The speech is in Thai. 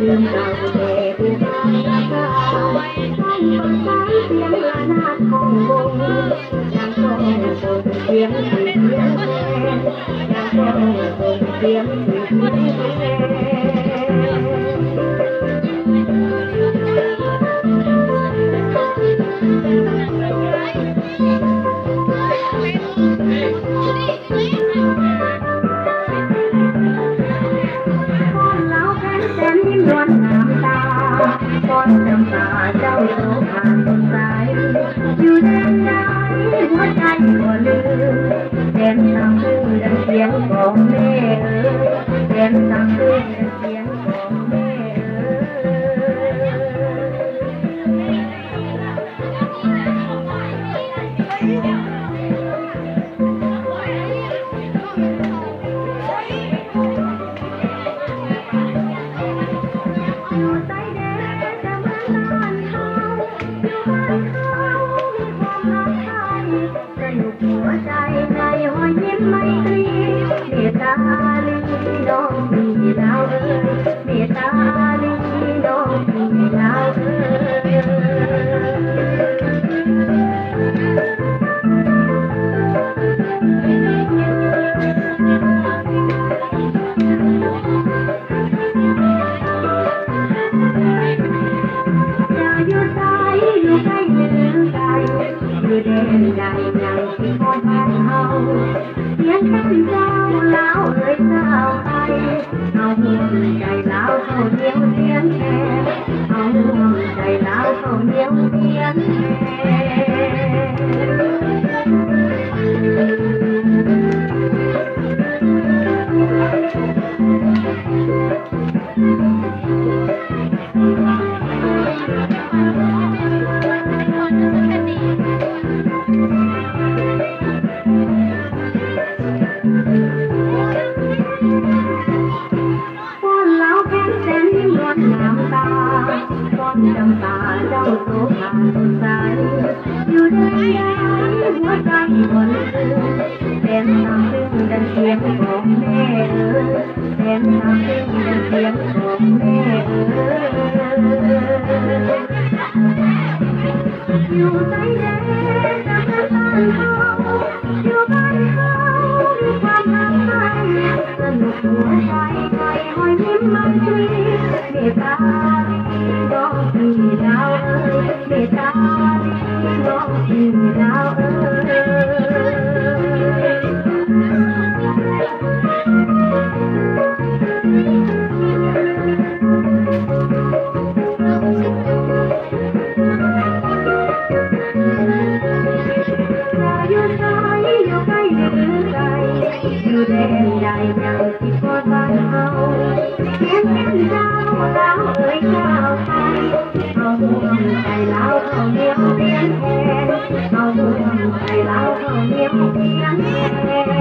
ดื่มเหล้าเด็กบ้านราคาต้องประสานเสียงระนาดของวงยังคงส่งเสียงที่เสียงแคนยังคงส่งเสียงที่เสียงแคนนวลน้ำตาก้อนน้ำตาเจ้าโสภาสดใสอยู่แดนใดหัวใจก็ลืมแดนตามพึ่งดังเสียงของแม่แดนตามพึ่งดังเสียงของแม่หัวใจในหอยยิ้มไม่ตรีเมตตาลีน้องพี่ดาวเอ๋ยเมตตาลีน้องพี่ดาวเอ๋ยจะอยู่ใส่อยู่ใกล้หรือไกลอยู่แดนใดยังที่คอยบ้านเฮาเสียงแค่เจ้าลาวเอ่ยสาวไทยเอาห่วงใจลาวเขาเหนียวเสียงแค่เอาห่วงใจลาวเขาเหนียวเสียงแน้ำตาก้อนน้ำตาเจ้าโสภาสดใสอยู่ในใจหัวใจก็ลืมแดนตามพึ่งดังเสียงของแม่แดนตามพึ่งดังเสียงของแม่อยู่ใจแดนจะเป็นบ้านเขาอยู่บ้านเขามีความรักใหม่สนุกหัวใจใจหอยยิ้มไม่ตรีเมตตาลีน้องพี่ดาวเอ๋ยเมตตาลีน้องพี่ดาวเอ๋อยู่ใกล้หรือไกลอยู่แดนใดยังที่กอดบ้านเฮาเสียงแค่เจ้าลาวเอ่ยเจ้าไทยเอาห่วงใจลาวเขาเหนียวเสียงแคนเอาห่วงใจลาวเขาเหนียวเสียงแคน